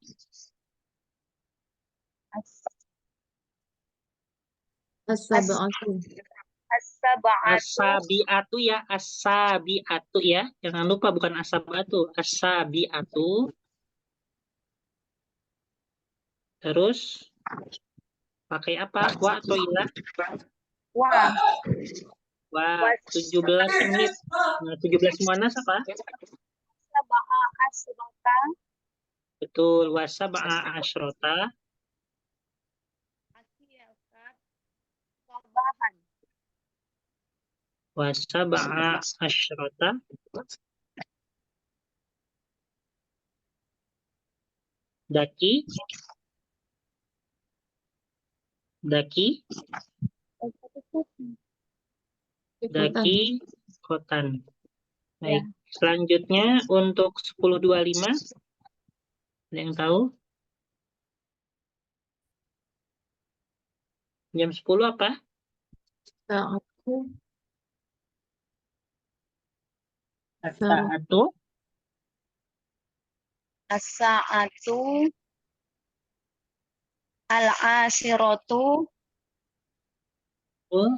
As-sab'atu. As-sab'atu. Asabiatu ya, asabiatu ya. Jangan lupa bukan asabatu, asabiatu. Terus pakai apa? Wa atau ilah? Wah. Wah, 17 menit. Nah, 17 muannas apa? Saba'a asrota. Betul, wasaba'a asyrota. Asiyasat. Sabahan. Wasaba'a asyrota. Daki. Daki. Daki kotan. Baik. Selanjutnya untuk 10.25. Ada yang tahu? Jam 10 apa? Sa'atu. As-sa'atu. As-sa'atu. Al-asiratu. Oh,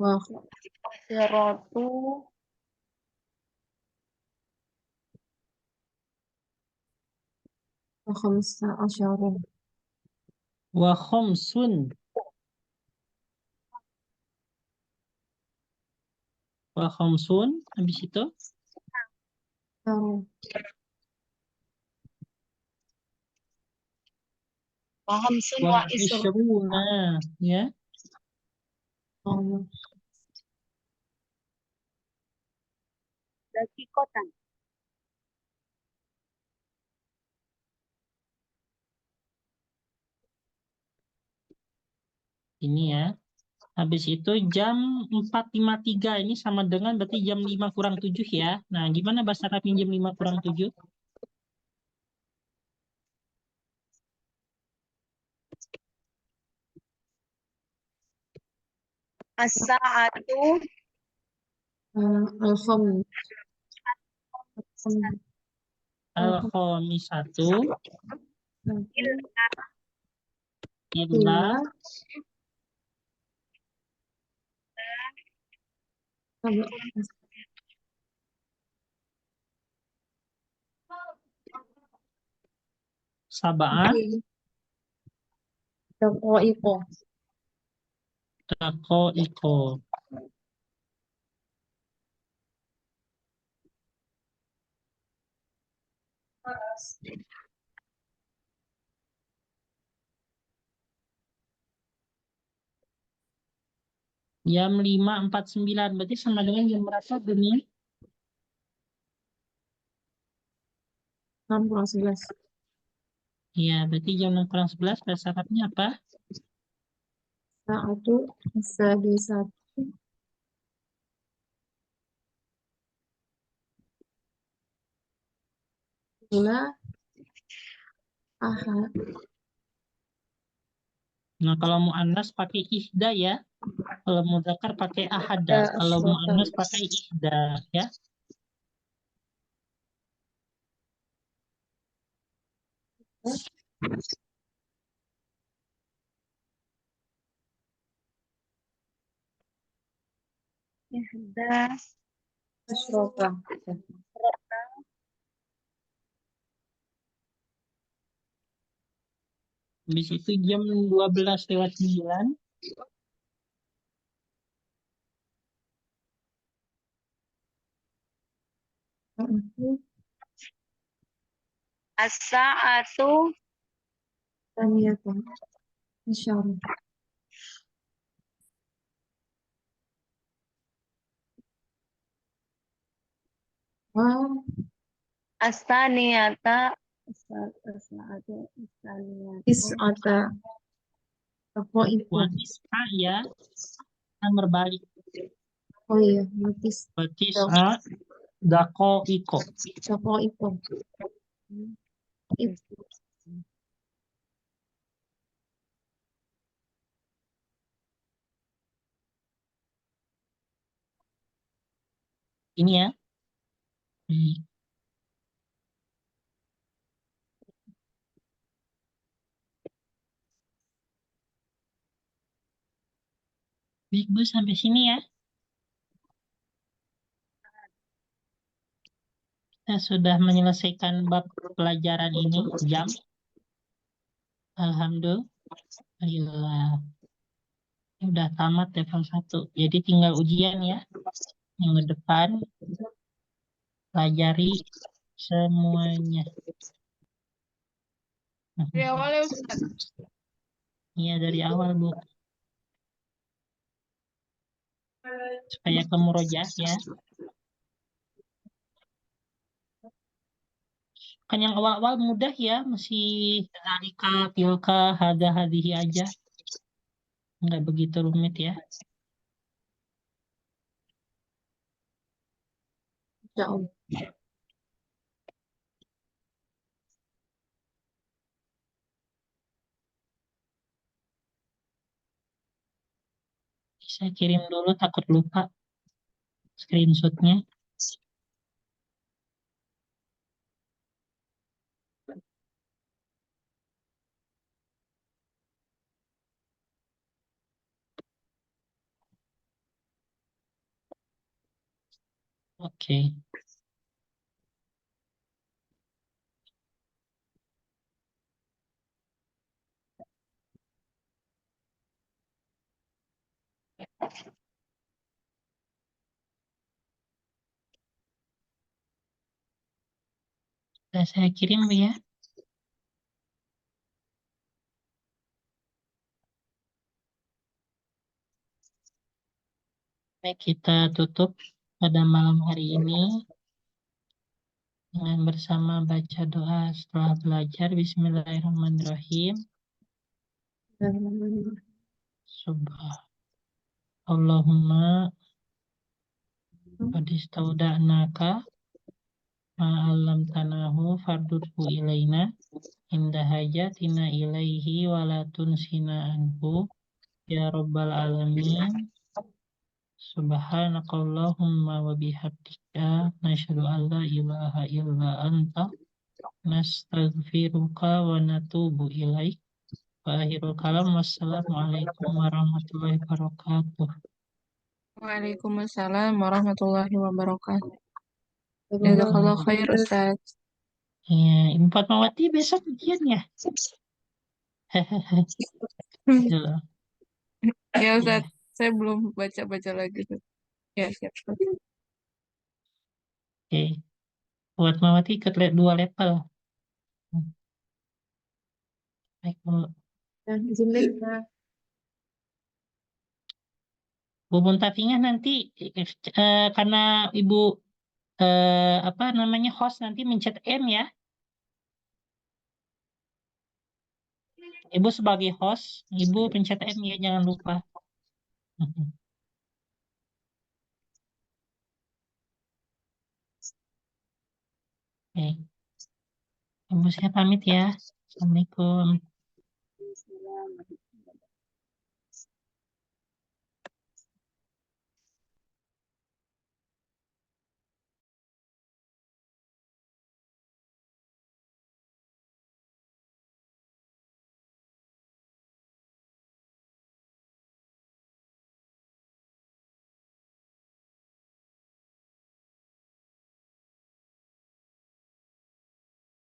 Wah, Asiratu. wa khamsa asyara. wa khomsun. Wa khomsun. Habis itu. Asyara. Paham semua Wa isru. isruna, ya. Oh, Dakikotan. Ini ya. Habis itu jam 4.53 ini sama dengan berarti jam 5 kurang 7 ya. Nah, gimana bahasa Arab jam 5 kurang 7? As-sa'atu alham. Alham. Al-khamisatu illa illa Illa sab'ah toko iko. daqaiqo. Jam 5.49 berarti sama dengan jam berapa Bumi? 6 kurang 11. Iya, berarti jam 6 kurang 11 bahasa Arabnya apa? Sa'atu sadisatu ila ahad. Nah, kalau muannas pakai ihda ya. Kalau mudzakar pakai ahada. Da Kalau asyrota. muannas pakai ihda ya. ihda Asyrota. Habis itu jam 12.09. as-sa'atu Taniyatan. Insyaallah. Wah, as-saniyata as-sa'atu as-saniyatu tis'ata toko iko. Watis'a ya. Kan berbalik. Oh iya, notis Watis'a daqaiqo. toko iko. Ini ya. Baik. Baik, Bu, sampai sini ya. Kita sudah menyelesaikan bab pelajaran ini jam. Alhamdulillah. Ini udah tamat level 1. Jadi tinggal ujian ya. Minggu depan pelajari semuanya. dari awal ya Ustaz. Iya dari awal Bu. Supaya ke murojaah ya. Kan yang awal-awal mudah ya. Masih zalika, tilka, hada, hadihi aja. Nggak begitu rumit ya. Insyaallah. Saya kirim dulu takut lupa screenshotnya. Oke. Sudah saya kirim Bu ya. Baik, kita tutup pada malam hari ini dengan bersama baca doa setelah belajar. Bismillahirrahmanirrahim. Allahumma qad istauda'naka ma'alam tanahu fardudhu ilaina inda hajatina ilaihi walatun sina anhu ya rabbal alamin. Subhanakallahumma wa bihamdika nasyhadu an la ilaha illa anta nastaghfiruka wa natubu ilaik. Wa akhirul kalam wassalamualaikum warahmatullahi wabarakatuh. Waalaikumsalam warahmatullahi wabarakatuh. Jazakallah khair Ustaz. Ya, Ibu Fatmawati besok ujian ya? Gitu loh. Ya Ya, Ustaz, saya belum baca-baca lagi. Ya, siap. oke. Buat Fatmawati ikut 2 level. Baik, Bu. Bu Muntafinya nanti karena Ibu apa namanya host nanti mencet M ya. Ibu sebagai host, Ibu pencet M ya, jangan lupa. Oke. Ibu saya pamit ya. Assalamualaikum.